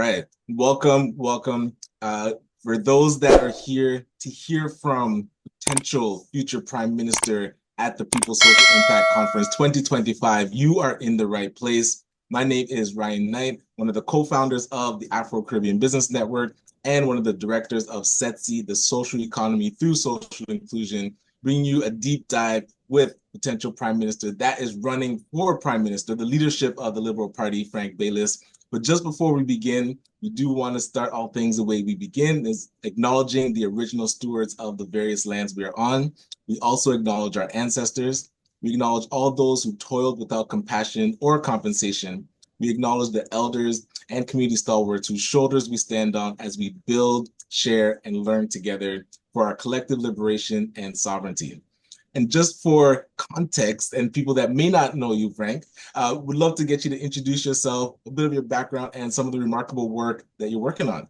right. Welcome. For those that are here to hear from potential future Prime Minister at the People's Social Impact Conference 2025, you are in the right place. My name is Ryan Knight, one of the co-founders of the Afro-Caribbean Business Network and one of the directors of SETSI, the Social Economy Through Social Inclusion, bringing you a deep dive with potential Prime Minister that is running for Prime Minister, the leadership of the Liberal Party, Frank Baylis. But just before we begin, we do want to start all things the way we begin, is acknowledging the original stewards of the various lands we are on. We also acknowledge our ancestors. We acknowledge all those who toiled without compassion or compensation. We acknowledge the elders and community stalwarts whose shoulders we stand on as we build, share, and learn together for our collective liberation and sovereignty. And just for context and people that may not know you, Frank, would love to get you to introduce yourself, a bit of your background, and some of the remarkable work that you're working on.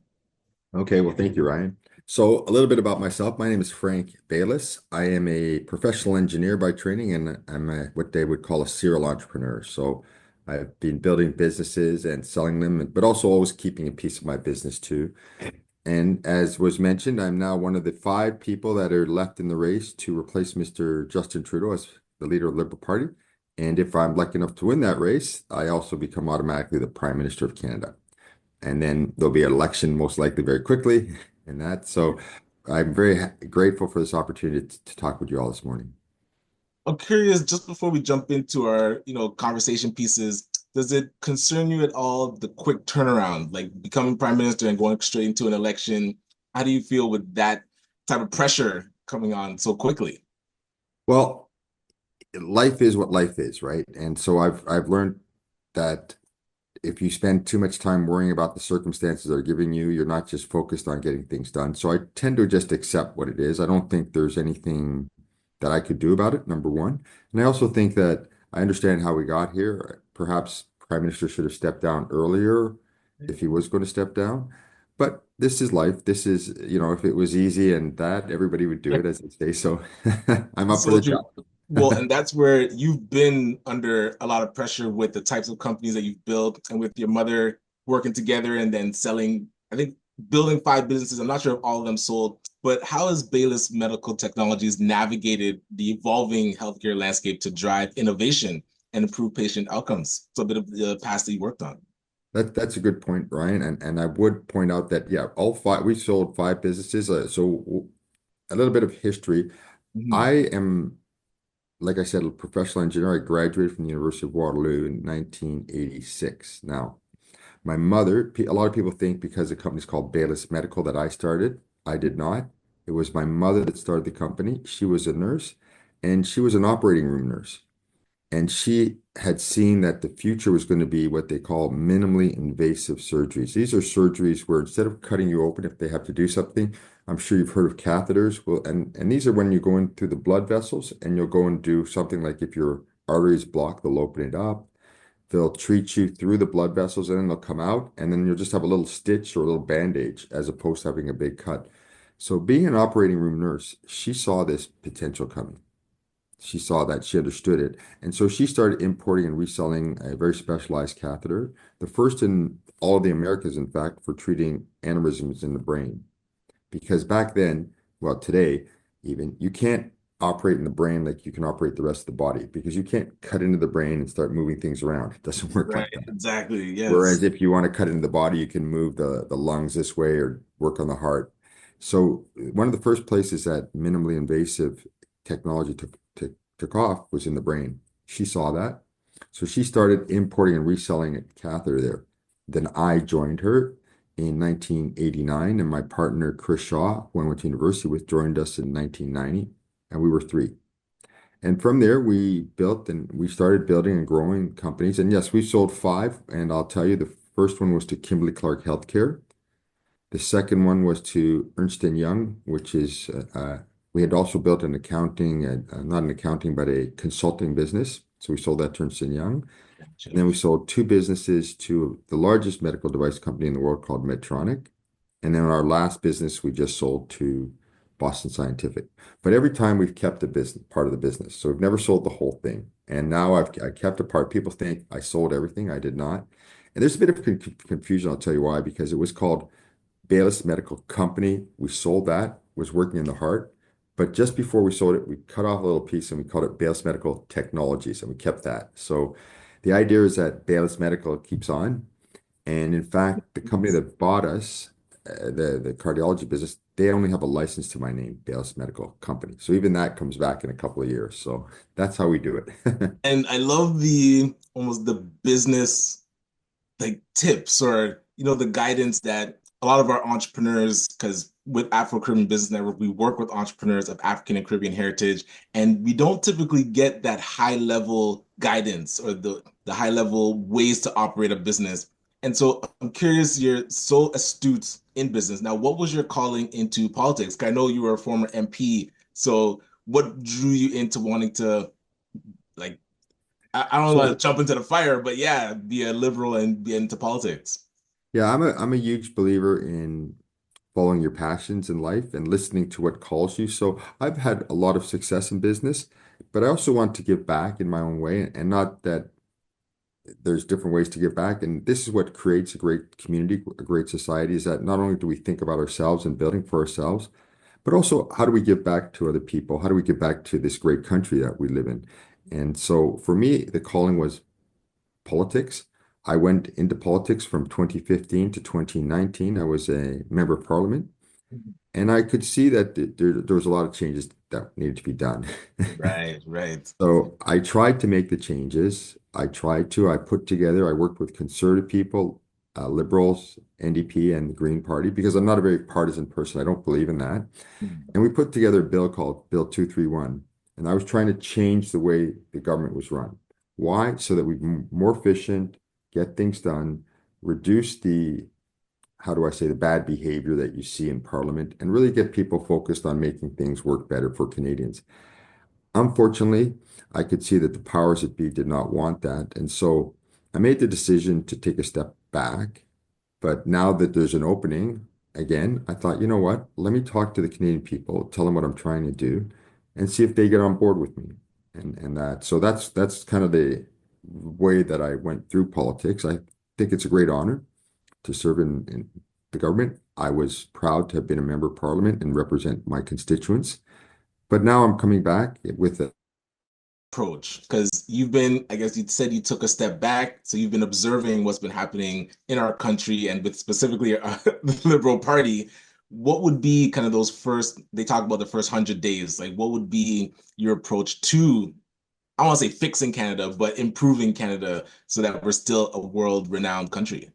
Okay, well, thank you, Ryan. So, a little bit about myself. My name is Frank Baylis. I am a professional engineer by training, and what they would call a serial entrepreneur. So, I've been building businesses and selling them, but also always keeping a piece of my business too. And as was mentioned, I'm now one of the five people that are left in the race to replace Mr. Justin Trudeau as the leader of the Liberal Party. And if I'm lucky enough to win that race, I also become automatically the Prime Minister of Canada. And then there'll be an election most likely very quickly and that. So I'm very grateful for this opportunity to talk with you all this morning. I'm curious, just before we jump into our, conversation pieces, does it concern you at all the quick turnaround, like becoming prime minister and going straight into an election? How do you feel with that type of pressure coming on so quickly? Well, life is what life is, right? And so I've learned that if you spend too much time worrying about the circumstances they're giving you, you're not just focused on getting things done. So I tend to just accept what it is. I don't think there's anything that I could do about it, number one. And I also think that I understand how we got here. Perhaps Prime Minister should have stepped down earlier if he was going to step down. But this is life. This is, if it was easy and that, everybody would do it, as they say. So I'm up for So the true. job. Well, and that's where you've been under a lot of pressure with the types of companies that you've built and with your mother working together and then selling, I think building five businesses. I'm not sure if all of them sold, but how has Baylis Medical Technologies navigated the evolving healthcare landscape to drive innovation and improve patient outcomes? So a bit of the past that you worked on. That's a good point, Ryan. And I would point out that, yeah, all five, we sold five businesses. So a little bit of history. Mhm. I am, like I said, a professional engineer. I graduated from the University of Waterloo in 1986. Now, my mother, a lot of people think because the company's called Baylis Medical that I started. I did not. It was my mother that started the company. She was a nurse and she was an operating room nurse. And she had seen that the future was going to be what they call minimally invasive surgeries. These are surgeries where instead of cutting you open if they have to do something, I'm sure you've heard of catheters. Well, and these are when you go in through the blood vessels and you'll go and do something like if your artery is blocked, they'll open it up. They'll treat you through the blood vessels and then they'll come out and then you'll just have a little stitch or a little bandage as opposed to having a big cut. So being an operating room nurse, she saw this potential coming. She saw that, she understood it. And so she started importing and reselling a very specialized catheter, the first in all of the Americas, in fact, for treating aneurysms in the brain. Because back then, well, today, even, you can't operate in the brain like you can operate the rest of the body because you can't cut into the brain and start moving things around. It doesn't work Right, like that. exactly. Whereas Yes. if you want to cut into the body, you can move the lungs this way or work on the heart. So one of the first places that minimally invasive technology took off was in the brain. She saw that. So she started importing and reselling a catheter there. Then I joined her in 1989, and my partner Kris, when we went to university with, joined us in 1990, and we were three. And from there, we built and we started building and growing companies. And yes, we sold five. And I'll tell you, the first one was to Kimberly-Clark Healthcare. The second one was to Ernst& Young, which is, we had also built an accounting, not an accounting, but a consulting business. So we sold that to Ernst& Young. And then we sold two businesses to the largest medical device company in the world called Medtronic. And then our last business we just sold to Boston Scientific. But every time we've kept a business part of the business. So we've never sold the whole thing. And now I kept a part. People think I sold everything. I did not. And there's a bit of confusion, I'll tell you why, because it was called Baylis Medical Company. We sold that, was working in the heart. But just before we sold it, we cut off a little piece and we called it Baylis Medical Technologies, and we kept that. So the idea is that Baylis Medical keeps on. And in fact, the company that bought us, the cardiology business, they only have a license to my name, Baylis Medical Company. So even that comes back in a couple of years. So that's how we do it. And I love the almost the business like tips or the guidance that a lot of our entrepreneurs, because with Afro Caribbean Business Network, we work with entrepreneurs of African and Caribbean heritage, and we don't typically get that high level guidance or the high level ways to operate a business. And so I'm curious, you're so astute in business. Now, what was your calling into politics? 'Cause I know you were a former MP. So what drew you into wanting to like I don't want to So jump into the fire, but yeah, be a liberal and be into politics. yeah, I'm a huge believer in following your passions in life and listening to what calls you. So I've had a lot of success in business, but I also want to give back in my own way, and not that there's different ways to give back. And this is what creates a great community, a great society, is that not only do we think about ourselves and building for ourselves, but also how do we give back to other people? How do we give back to this great country that we live in? And so for me, the calling was politics. I went into politics from 2015 to 2019. I was a member of parliament, and I could see that there was a lot of changes that needed to be done. Right, right. So I tried to make the changes. I put together, I worked with conservative people, liberals, NDP, and the Green Party, because I'm not a very partisan person. I don't believe in that. And we put together a bill called Bill 231. And I was trying to change the way the government was run. Why? So that we be more efficient, get things done, reduce the, how do I say, the bad behavior that you see in Parliament, and really get people focused on making things work better for Canadians. Unfortunately, I could see that the powers that be did not want that. And so I made the decision to take a step back. But now that there's an opening, again, I thought, you know what? Let me talk to the Canadian people, tell them what I'm trying to do, and see if they get on board with me. And that, so that's kind of the way that I went through politics. I think it's a great honor to serve in the government. I was proud to have been a member of parliament and represent my constituents. But now I'm coming back with a Approach, because you've been, I guess you said you took a step back, so you've been observing what's been happening in our country and with specifically the Liberal Party. What would be kind of those first, they talk about the first 100 days, like what would be your approach to, I want to say fixing Canada, but improving Canada so that we're still a world-renowned country?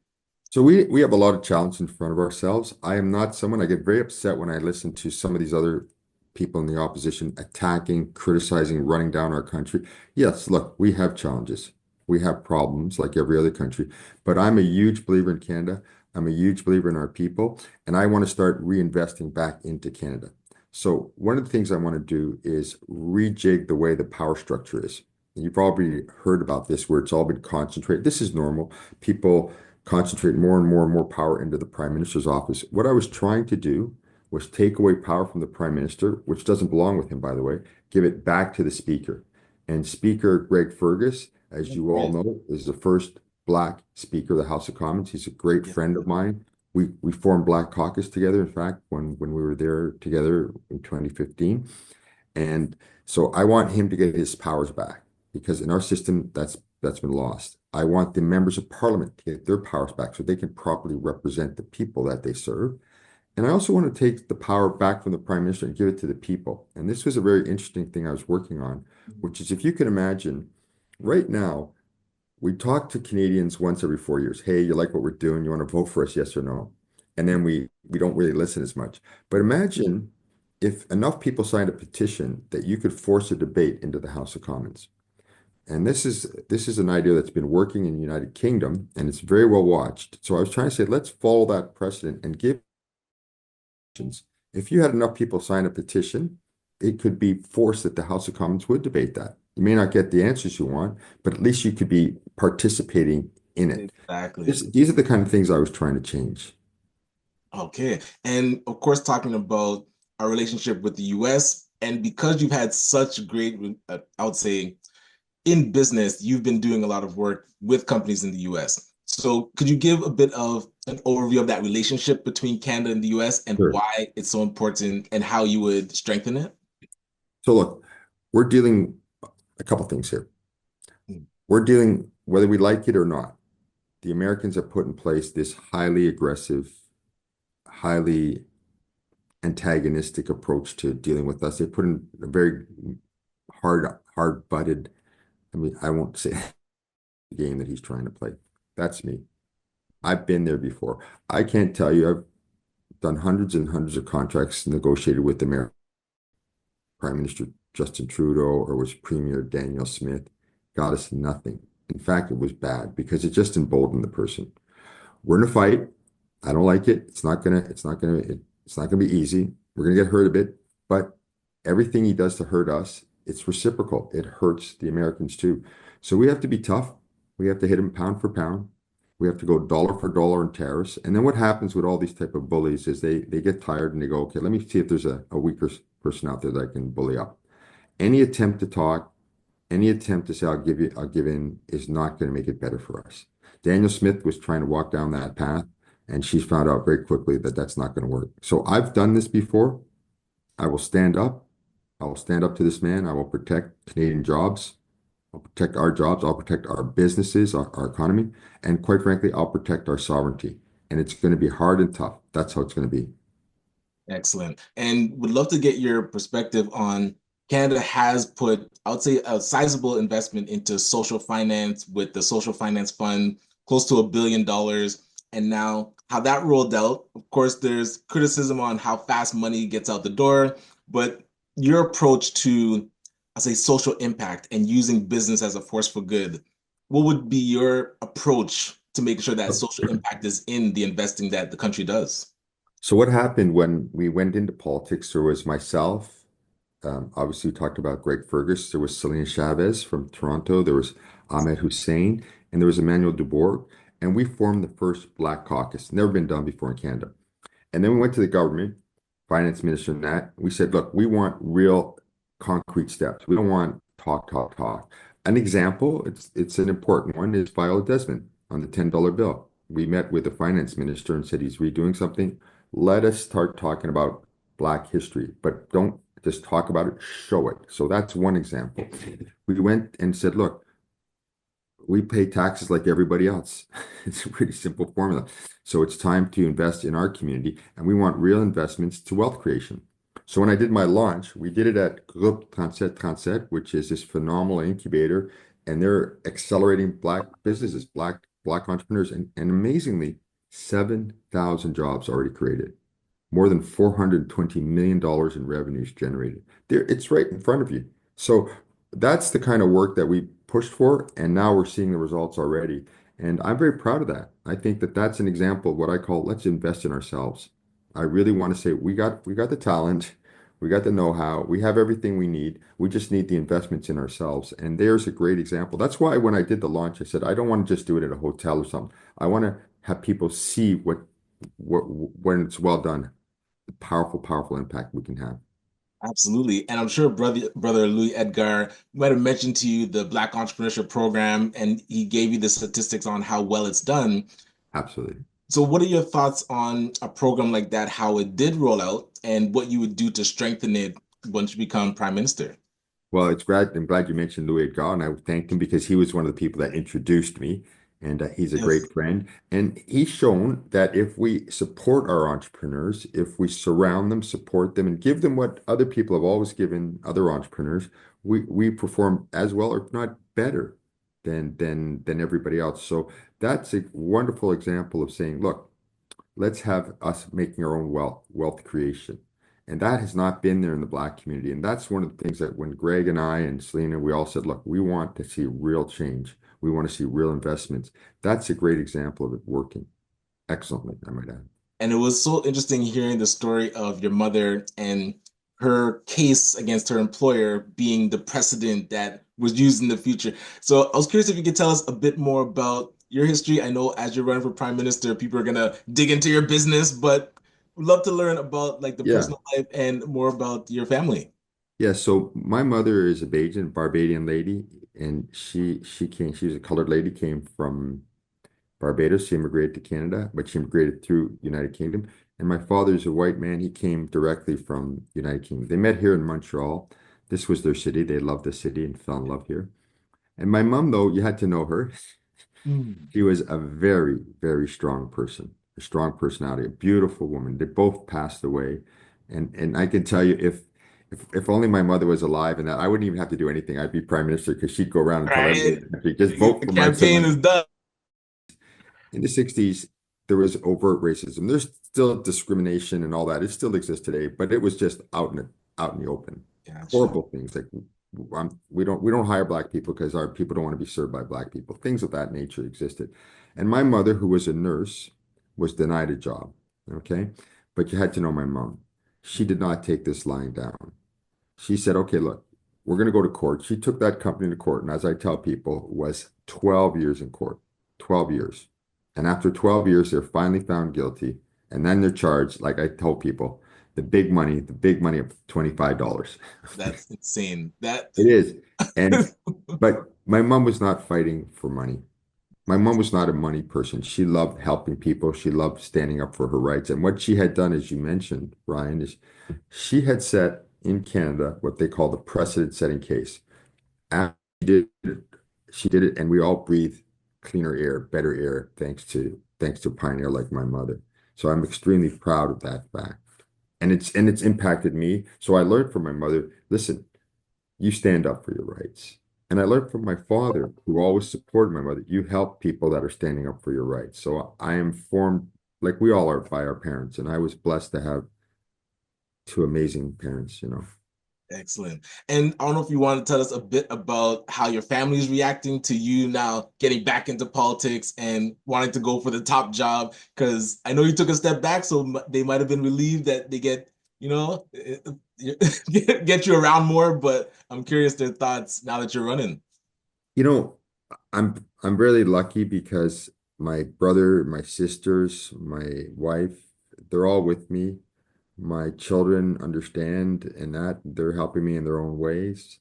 So we have a lot of challenge in front of ourselves. I am not someone, I get very upset when I listen to some of these other people in the opposition attacking, criticizing, running down our country. Yes, look, we have challenges. We have problems like every other country, but I'm a huge believer in Canada. I'm a huge believer in our people, and I want to start reinvesting back into Canada. So one of the things I want to do is rejig the way the power structure is. You've probably heard about this where it's all been concentrated. This is normal. People concentrate more and more and more power into the prime minister's office. What I was trying to do was take away power from the prime minister, which doesn't belong with him, by the way, give it back to the speaker. And Speaker Greg Fergus, as you all Right. know, is the first Black Speaker of the House of Commons. He's a great Yeah. friend of mine. We formed Black Caucus together, in fact, when we were there together in 2015. And so I want him to get his powers back, because in our system that's been lost. I want the members of parliament to get their powers back so they can properly represent the people that they serve. And I also want to take the power back from the prime minister and give it to the people. And this was a very interesting thing I was working on, which is, if you can imagine, right now, we talk to Canadians once every 4 years. Hey, you like what we're doing? You want to vote for us, yes or no? And then we don't really listen as much. But imagine if enough people signed a petition that you could force a debate into the House of Commons. And this is an idea that's been working in the United Kingdom, and it's very well watched. So I was trying to say, let's follow that precedent and give petitions. If you had enough people sign a petition, it could be forced that the House of Commons would debate that. You may not get the answers you want, but at least you could be participating in it. Exactly. These are the kind of things I was trying to change. Okay. And of course, talking about our relationship with the US, and because you've had such great, I would say, in business, you've been doing a lot of work with companies in the US. So could you give a bit of an overview of that relationship between Canada and the US and Sure. why it's so important and how you would strengthen it? So look, we're dealing a couple things here. Mm. We're dealing, whether we like it or not, the Americans have put in place this highly aggressive, highly antagonistic approach to dealing with us. They put in a very hard-butted, I mean, I won't say the game that he's trying to play. That's me. I've been there before. I can't tell you, I've done hundreds and hundreds of contracts negotiated with American Prime Minister Justin Trudeau or was Premier Daniel Smith. Got us nothing. In fact, it was bad because it just emboldened the person. We're in a fight. I don't like it. It's not gonna be easy. We're gonna get hurt a bit, but everything he does to hurt us, it's reciprocal. It hurts the Americans too. So we have to be tough. We have to hit him pound for pound. We have to go dollar for dollar in tariffs. And then what happens with all these type of bullies is they get tired and they go, okay, let me see if there's a weaker person out there that I can bully up. Any attempt to talk, any attempt to say I'll give in is not going to make it better for us. Daniel Smith was trying to walk down that path, and she's found out very quickly that that's not going to work. So I've done this before. I will stand up. I will stand up to this man. I will protect Canadian jobs. I'll protect our jobs. I'll protect our businesses, our economy, and quite frankly, I'll protect our sovereignty. And it's going to be hard and tough. That's how it's going to be. Excellent. And would love to get your perspective on Canada has put, I would say, a sizable investment into social finance with the Social Finance Fund, close to $1 billion. And now how that rolled out, of course, there's criticism on how fast money gets out the door, but your approach to, I say, social impact and using business as a force for good, what would be your approach to making sure that social impact is in the investing that the country does? So what happened when we went into politics? There was myself. Obviously, we talked about Greg Fergus. There was Selena Chavez from Toronto. There was Ahmed Hussein, and there was Emmanuel Dubourg. And we formed the first Black Caucus. Never been done before in Canada. And then we went to the government, finance minister, and that. We said, look, we want real concrete steps. We don't want talk, talk, talk. An example, it's an important one, is Viola Desmond on the $10 bill. We met with the finance minister and said he's redoing something. Let us start talking about Black history, but don't just talk about it, show it. So that's one example. We went and said, look, we pay taxes like everybody else. It's a pretty simple formula. So it's time to invest in our community, and we want real investments to wealth creation. So when I did my launch, we did it at Groupe 3737, which is this phenomenal incubator, and they're accelerating Black businesses, Black entrepreneurs, and amazingly, 7,000 jobs already created, more than $420 million in revenues generated. There, it's right in front of you. So that's the kind of work that we pushed for, and now we're seeing the results already. And I'm very proud of that. I think that that's an example of what I call let's invest in ourselves. I really want to say we got the talent, we got the know-how, we have everything we need. We just need the investments in ourselves. And there's a great example. That's why when I did the launch, I said I don't want to just do it at a hotel or something. I want to have people see what when it's well done, the powerful impact we can have. Absolutely. And I'm sure brother Louis Edgar might have mentioned to you the Black Entrepreneurship Program, and he gave you the statistics on how well it's done. Absolutely. So what are your thoughts on a program like that, how it did roll out, and what you would do to strengthen it once you become prime minister? Well, it's glad I'm glad you mentioned Louis Gall, and I thanked him because he was one of the people that introduced me, and he's a Yes. great friend. And he's shown that if we support our entrepreneurs, if we surround them, support them, and give them what other people have always given other entrepreneurs, we perform as well, or if not better, than everybody else. So that's a wonderful example of saying, look, let's have us making our own wealth creation. And that has not been there in the Black community. And that's one of the things that when Greg and I and Selena, we all said, look, we want to see real change. We want to see real investments. That's a great example of it working excellently, I might add. And it was so interesting hearing the story of your mother and her case against her employer being the precedent that was used in the future. So I was curious if you could tell us a bit more about your history. I know as you're running for prime minister, people are gonna dig into your business, but we'd love to learn about like the Yeah. personal life and more about your family. Yeah. So my mother is a Bajan, Barbadian lady, and she was a colored lady, came from Barbados. She immigrated to Canada, but she immigrated through United Kingdom. And my father's a white man. He came directly from United Kingdom. They met here in Montreal. This was their city. They loved the city and fell in love here. And my mom, though, you had to know her. Mm. She was a very, very strong person, a strong personality, a beautiful woman. They both passed away. And I can tell you if only my mother was alive and that I wouldn't even have to do anything. I'd be prime minister because she'd go around and tell everybody Right. in the country, just vote The for my campaign son. is done. In the 60s, there was overt racism. There's still discrimination and all that. It still exists today, but it was just out in the open. Gotcha. Horrible things like we don't hire black people because our people don't want to be served by black people. Things of that nature existed. And my mother, who was a nurse, was denied a job. Okay. But you had to know my mom. She did not take this lying down. She said, okay, look, we're going to go to court. She took that company to court. And as I tell people, was 12 years in court, 12 years. And after 12 years, they're finally found guilty. And then they're charged, like I tell people, the big money of $25. That's insane. That It is. And, but my mom was not fighting for money. My mom was not a money person. She loved helping people. She loved standing up for her rights. And what she had done, as you mentioned, Ryan, is she had set in Canada what they call the precedent-setting case. After she did it, and we all breathe cleaner air, better air, thanks to a pioneer like my mother. So I'm extremely proud of that fact. And it's impacted me. So I learned from my mother, listen, you stand up for your rights. And I learned from my father, who always supported my mother, you help people that are standing up for your rights. So I am formed, like we all are, by our parents. And I was blessed to have two amazing parents. excellent. And I don't know if you want to tell us a bit about how your family is reacting to you now getting back into politics and wanting to go for the top job. Because I know you took a step back, so they might have been relieved that they get, you know, get you around more. But I'm curious their thoughts now that you're running. You know, I'm really lucky because my brother, my sisters, my wife, they're all with me. My children understand and that they're helping me in their own ways.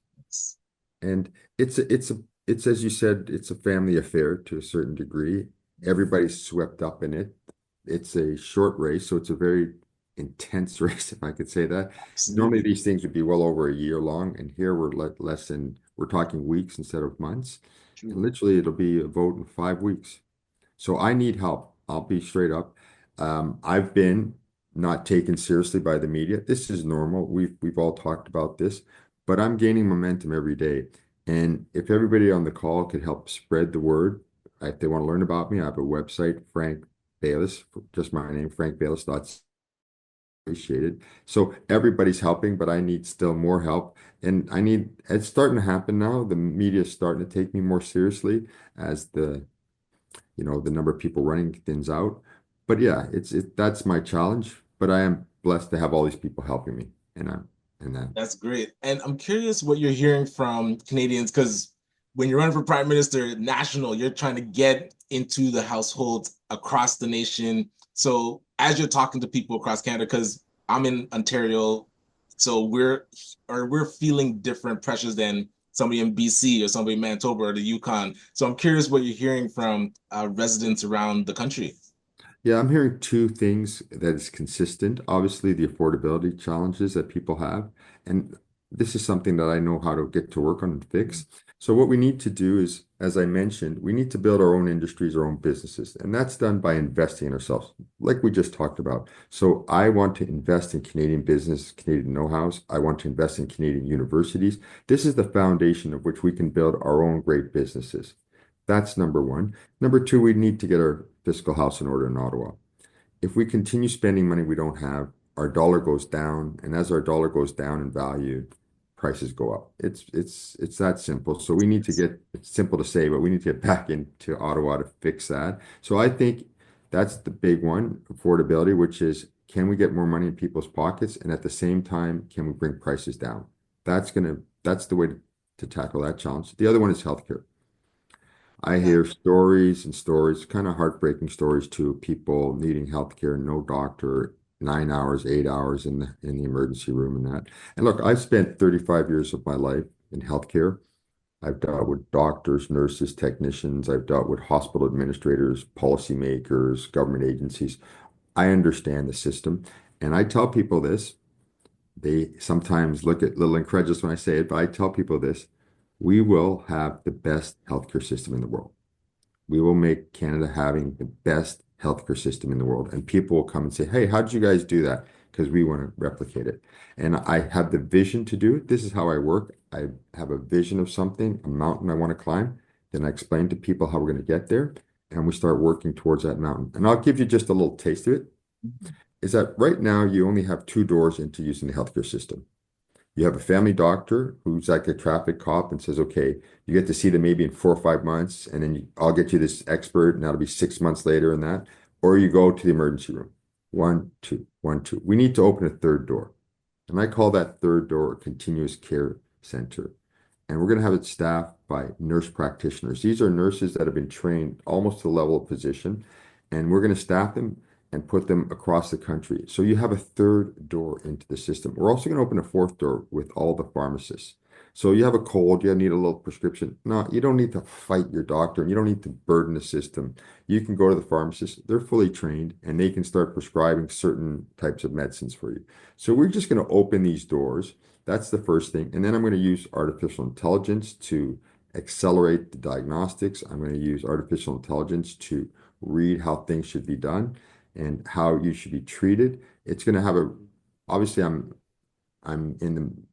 And it's as you said, it's a family affair to a certain degree. Everybody's swept up in it. It's a short race, so it's a very intense race, if I could say that. Normally Absolutely. these things would be well over a year long, and here we're talking weeks instead of months. And True. literally it'll be a vote in 5 weeks. So I need help. I'll be straight up. I've been not taken seriously by the media. This is normal. We've all talked about this, but I'm gaining momentum every day. And if everybody on the call could help spread the word, if they want to learn about me, I have a website, Frank Baylis, just my name, frankbaylis.ca. Appreciated. So everybody's helping, but I need still more help. And it's starting to happen now. The media is starting to take me more seriously as the number of people running thins out. But yeah, that's my challenge. But I am blessed to have all these people helping me, and that. That's great. And I'm curious what you're hearing from Canadians, because when you're running for prime minister national, you're trying to get into the households across the nation. So as you're talking to people across Canada, because I'm in Ontario, so we're feeling different pressures than somebody in BC or somebody in Manitoba or the Yukon. So I'm curious what you're hearing from residents around the country. Yeah, I'm hearing two things that is consistent. Obviously, the affordability challenges that people have, and this is something that I know how to get to work on and fix. So what we need to do is, as I mentioned, we need to build our own industries, our own businesses, and that's done by investing in ourselves, like we just talked about. So I want to invest in Canadian business, Canadian know-hows. I want to invest in Canadian universities. This is the foundation of which we can build our own great businesses. That's number one. Number two, we need to get our fiscal house in order in Ottawa. If we continue spending money we don't have, our dollar goes down, and as our dollar goes down in value, prices go up. It's that simple. So we need to get, it's simple to say, but we need to get back into Ottawa to fix that. So I think that's the big one, affordability, which is can we get more money in people's pockets? And at the same time, can we bring prices down? That's the way to tackle that challenge. The other one is healthcare. I Yeah, hear stories and stories, kind of heartbreaking stories too, people needing healthcare, no doctor, 9 hours, 8 hours in the emergency room and that. And look, I've spent 35 years of my life in healthcare. I've dealt with doctors, nurses, technicians. I've dealt with hospital administrators, policymakers, government agencies. I understand the system. And I tell people this. They sometimes look at a little incredulous when I say it, but I tell people this. We will have the best healthcare system in the world. We will make Canada having the best healthcare system in the world. And people will come and say, hey, how did you guys do that? Because we want to replicate it. And I have the vision to do it. This is how I work. I have a vision of something, a mountain I want to climb. Then I explain to people how we're going to get there. And we start working towards that mountain. And I'll give you just a little taste of it. Is that right now you only have two doors into using the healthcare system. You have a family doctor who's like a traffic cop and says, okay, you get to see them maybe in 4 or 5 months, and then I'll get you this expert, and that'll be 6 months later and that. Or you go to the emergency room. One, two, one, two. We need to open a third door. And I call that third door a continuous care center. And we're going to have it staffed by nurse practitioners. These are nurses that have been trained almost to the level of physician, and we're going to staff them and put them across the country. So you have a third door into the system. We're also going to open a fourth door with all the pharmacists. So you have a cold, you need a little prescription. No, you don't need to fight your doctor and you don't need to burden the system. You can go to the pharmacist, they're fully trained, and they can start prescribing certain types of medicines for you. So we're just going to open these doors. That's the first thing. And then I'm going to use artificial intelligence to accelerate the diagnostics. I'm going to use artificial intelligence to read how things should be done and how you should be treated. It's going to have a, obviously I'm in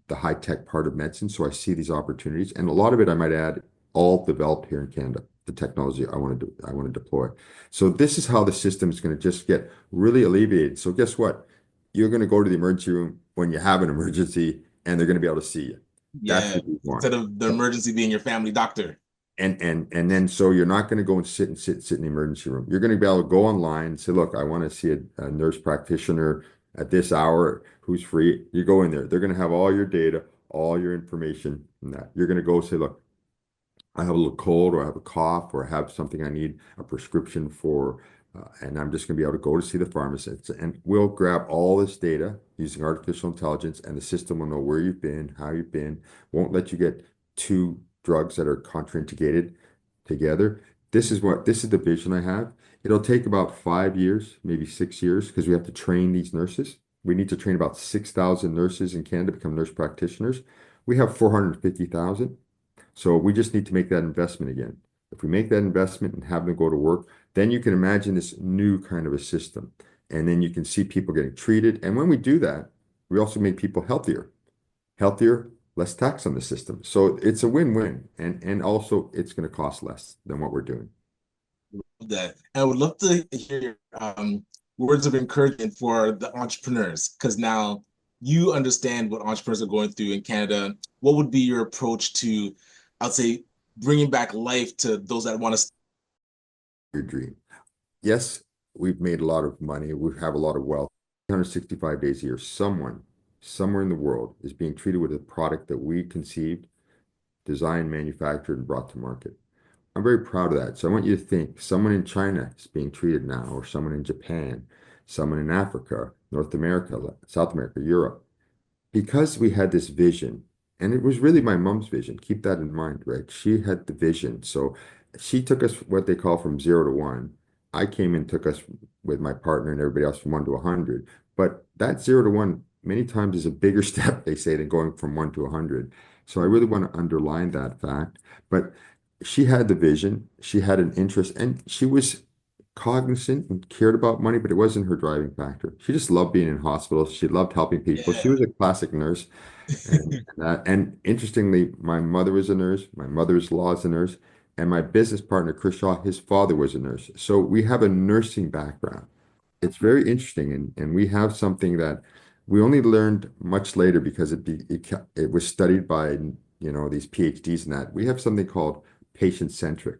the high tech part of medicine, so I see these opportunities, and a lot of it I might add, all developed here in Canada. The technology I want to do, I want to deploy. So this is how the system is going to just get really alleviated. So guess what? You're going to go to the emergency room when you have an emergency, and they're going to be able to see you. That's Yeah, what you want. instead of the emergency being your family doctor. And then so you're not going to go and sit in the emergency room. You're going to be able to go online and say, look, I want to see a nurse practitioner at this hour who's free. You go in there. They're going to have all your data, all your information, and that. You're going to go say, look, I have a little cold, or I have a cough, or I have something I need a prescription for, and I'm just going to be able to go to see the pharmacist. And we'll grab all this data using artificial intelligence, and the system will know where you've been, how you've been, won't let you get two drugs that are contraindicated together. This is the vision I have. It'll take about 5 years, maybe 6 years, because we have to train these nurses. We need to train about 6,000 nurses in Canada to become nurse practitioners. We have 450,000. So we just need to make that investment again. If we make that investment and have them go to work, then you can imagine this new kind of a system. And then you can see people getting treated. And when we do that, we also make people healthier. Healthier, less tax on the system. So it's a win-win. And also it's going to cost less than what we're doing. That and I would love to hear words of encouragement for the entrepreneurs, because now you understand what entrepreneurs are going through in Canada. What would be your approach to, I'd say, bringing back life to those that want to? Your dream. Yes, we've made a lot of money. We have a lot of wealth. 365 days a year, someone somewhere in the world is being treated with a product that we conceived, designed, manufactured, and brought to market. I'm very proud of that. So I want you to think someone in China is being treated now, or someone in Japan, someone in Africa, North America, South America, Europe. Because we had this vision, and it was really my mom's vision. Keep that in mind, right? She had the vision. So she took us what they call from 0 to 1. I came and took us with my partner and everybody else from 1 to 100. But that 0 to 1 many times is a bigger step, they say, than going from 1 to 100. So I really want to underline that fact. But she had the vision, she had an interest, and she was cognizant and cared about money, but it wasn't her driving factor. She just loved being in hospitals. She loved helping people. She Yeah. was a classic nurse. And interestingly, my mother was a nurse, my mother-in-law is a nurse, and my business partner, Kris, his father was a nurse. So we have a nursing background. It's very interesting, and we have something that we only learned much later because it was studied by these PhDs and that. We have something called patient-centric.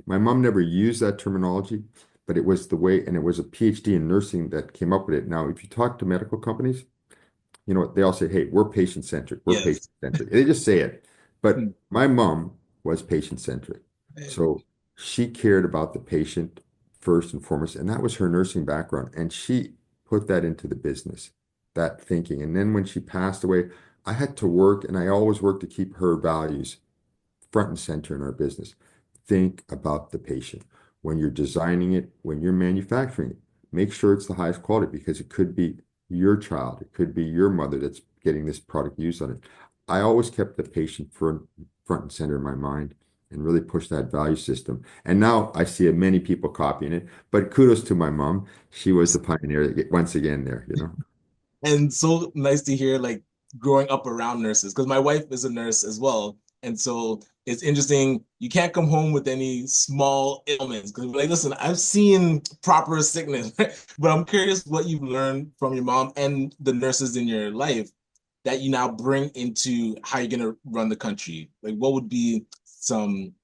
My mom never used that terminology, but it was the way, and it was a PhD in nursing that came up with it. Now, if you talk to medical companies, they all say, hey, we're patient-centric, we're Yes. patient-centric. They just say it. But my mom was patient-centric. So she cared about the patient first and foremost, and that was her nursing background. And she put that into the business, that thinking. And then when she passed away, I had to work, and I always worked to keep her values front and center in our business. Think about the patient. When you're designing it, when you're manufacturing it, make sure it's the highest quality because it could be your child, it could be your mother that's getting this product used on it. I always kept the patient front and center in my mind and really pushed that value system. And now I see many people copying it, but kudos to my mom. She was the pioneer once again there, you know. And so nice to hear like growing up around nurses because my wife is a nurse as well. And so it's interesting. You can't come home with any small ailments because like, listen, I've seen proper sickness, but I'm curious what you've learned from your mom and the nurses in your life that you now bring into how you're gonna run the country. Like what would be some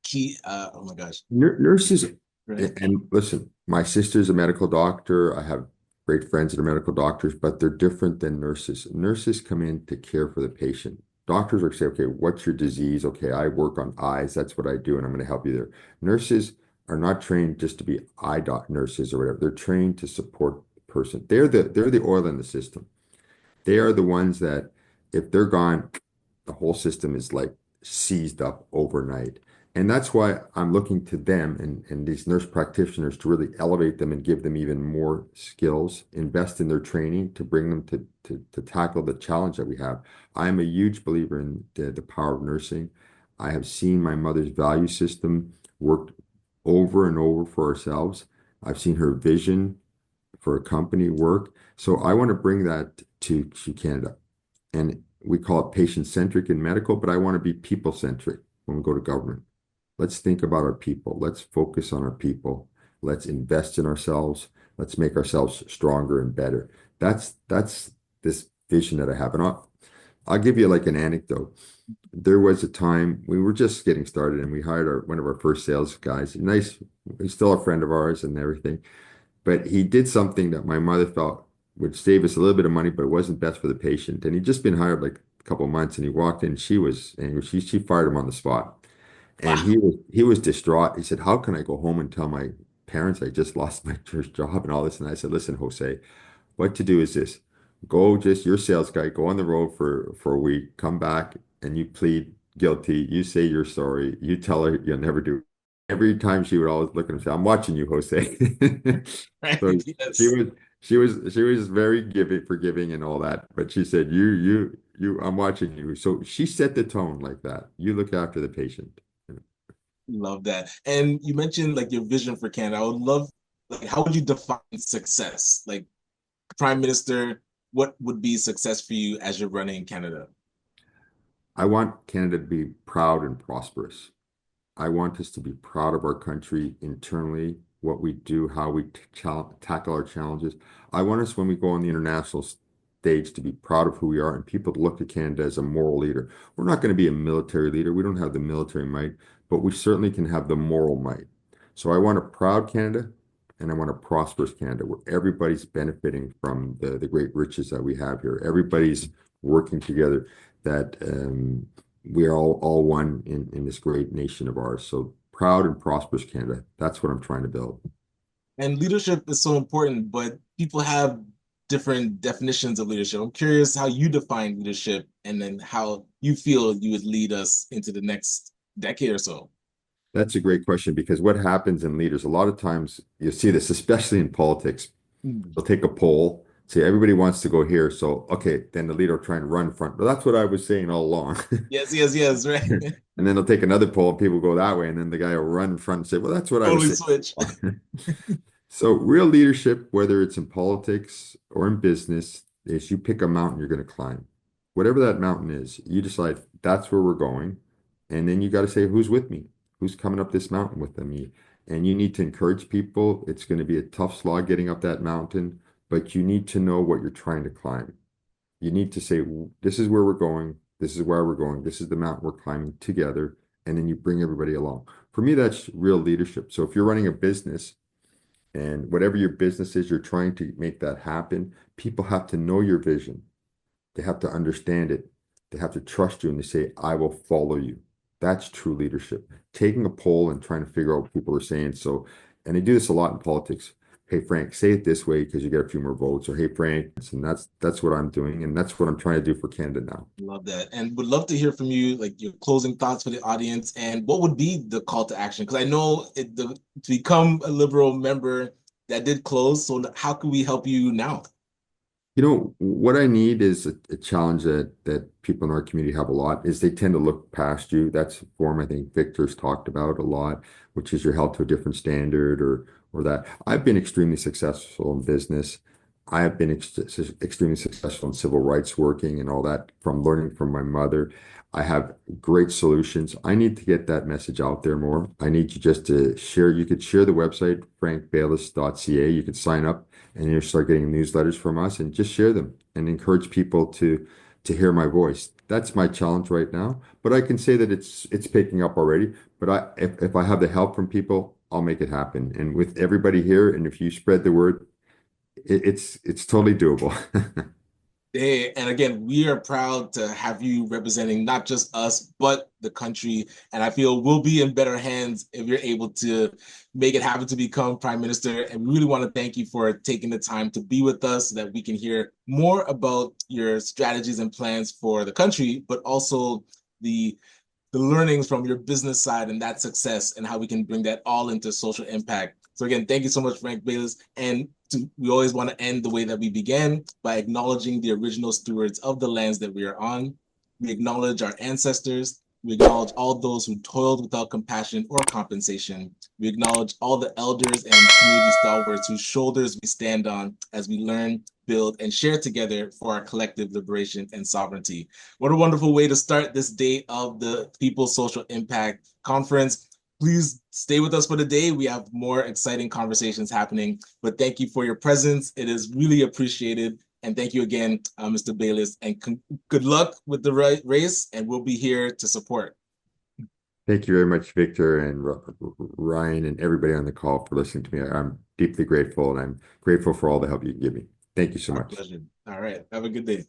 key oh my gosh. Nurses, Right. and listen, my sister's a medical doctor. I have great friends that are medical doctors, but they're different than nurses. Nurses come in to care for the patient. Doctors are say, okay, what's your disease? Okay, I work on eyes. That's what I do, and I'm going to help you there. Nurses are not trained just to be eye doc nurses or whatever. They're trained to support the person. They're the oil in the system. They are the ones that if they're gone, the whole system is like seized up overnight. And that's why I'm looking to them and these nurse practitioners to really elevate them and give them even more skills, invest in their training to bring them to tackle the challenge that we have. I am a huge believer in the power of nursing. I have seen my mother's value system worked over and over for ourselves. I've seen her vision for a company work. So I want to bring that to Canada. And we call it patient-centric in medical, but I want to be people-centric when we go to government. Let's think about our people. Let's focus on our people. Let's invest in ourselves. Let's make ourselves stronger and better. That's this vision that I have. And I'll give you like an anecdote. There was a time we were just getting started and we hired one of our first sales guys. Nice, he's still a friend of ours and everything. But he did something that my mother felt would save us a little bit of money, but it wasn't best for the patient. And he'd just been hired like a couple of months, and he walked in. She fired him on the spot, and Wow. he was distraught. He said, "How can I go home and tell my parents I just lost my first job and all this?" And I said, "Listen, Jose, what to do is this: go just your sales guy, go on the road for a week, come back, and you plead guilty. You say you're sorry. You tell her you'll never do." Every time she would always look at him and say, "I'm watching you, Jose." Right. So she Yes. was she was very forgiving and all that. But she said, you, I'm watching you. So she set the tone like that. You look after the patient. Love that. And you mentioned like your vision for Canada. I would love like how would you define success? Like Prime Minister, what would be success for you as you're running Canada? I want Canada to be proud and prosperous. I want us to be proud of our country internally, what we do, how we tackle our challenges. I want us, when we go on the international stage, to be proud of who we are and people to look at Canada as a moral leader. We're not going to be a military leader. We don't have the military might, but we certainly can have the moral might. So I want a proud Canada and I want a prosperous Canada where everybody's benefiting from the great riches that we have here. Everybody's working together, that we are all one in this great nation of ours. So proud and prosperous Canada. That's what I'm trying to build. And leadership is so important, but people have different definitions of leadership. I'm curious how you define leadership and then how you feel you would lead us into the next decade or so. That's a great question because what happens in leaders, a lot of times you see this, especially in politics. Mm. They'll take a poll, say everybody wants to go here. So, okay, then the leader will try and run front. But that's what I was saying all along. Yes, yes, yes, right. And then they'll take another poll and people go that way. And then the guy will run in front and say, well, that's what I was Totally saying. switch. So real leadership, whether it's in politics or in business, is you pick a mountain you're going to climb. Whatever that mountain is, you decide that's where we're going. And then you got to say, who's with me? Who's coming up this mountain with me? And you need to encourage people. It's going to be a tough slog getting up that mountain, but you need to know what you're trying to climb. You need to say, this is where we're going. This is where we're going. This is the mountain we're climbing together. And then you bring everybody along. For me, that's real leadership. So if you're running a business, and whatever your business is, you're trying to make that happen. People have to know your vision. They have to understand it. They have to trust you and they say, I will follow you. That's true leadership. Taking a poll and trying to figure out what people are saying. So, and they do this a lot in politics. hey Frank, say it this way because you get a few more votes, or hey Frank, and that's what I'm doing, and that's what I'm trying to do for Canada now. Love that. And would love to hear from you, like your closing thoughts for the audience and what would be the call to action? Because I know to become a Liberal member that did close. So how can we help you now? You know, what I need is a challenge that people in our community have a lot is they tend to look past you. That's a form I think Victor's talked about a lot, which is you're held to a different standard or that. I've been extremely successful in business. I have been extremely successful in civil rights working and all that from learning from my mother. I have great solutions. I need to get that message out there more. I need you just to share. You could share the website, frankbaylis.ca. You could sign up and you start getting newsletters from us and just share them and encourage people to hear my voice. That's my challenge right now. But I can say that it's picking up already. But if I have the help from people, I'll make it happen. And with everybody here, and if you spread the word, it's totally doable. Hey, and again, we are proud to have you representing not just us, but the country. And I feel we'll be in better hands if you're able to make it happen to become Prime Minister. And we really want to thank you for taking the time to be with us so that we can hear more about your strategies and plans for the country, but also the the learnings from your business side and that success and how we can bring that all into social impact. So again, thank you so much, Frank Baylis. And we always want to end the way that we began by acknowledging the original stewards of the lands that we are on. We acknowledge our ancestors. We acknowledge all those who toiled without compassion or compensation. We acknowledge all the elders and community stalwarts whose shoulders we stand on as we learn, build, and share together for our collective liberation and sovereignty. What a wonderful way to start this day of the People's Social Impact Conference. Please stay with us for the day. We have more exciting conversations happening, but thank you for your presence. It is really appreciated. And thank you again, Mr. Baylis, and good luck with the race, and we'll be here to support. Thank you very much, Victor and Ryan and everybody on the call for listening to me. I'm deeply grateful and I'm grateful for all the help you can give me. Thank you so Our much. pleasure. All right. Have a good day.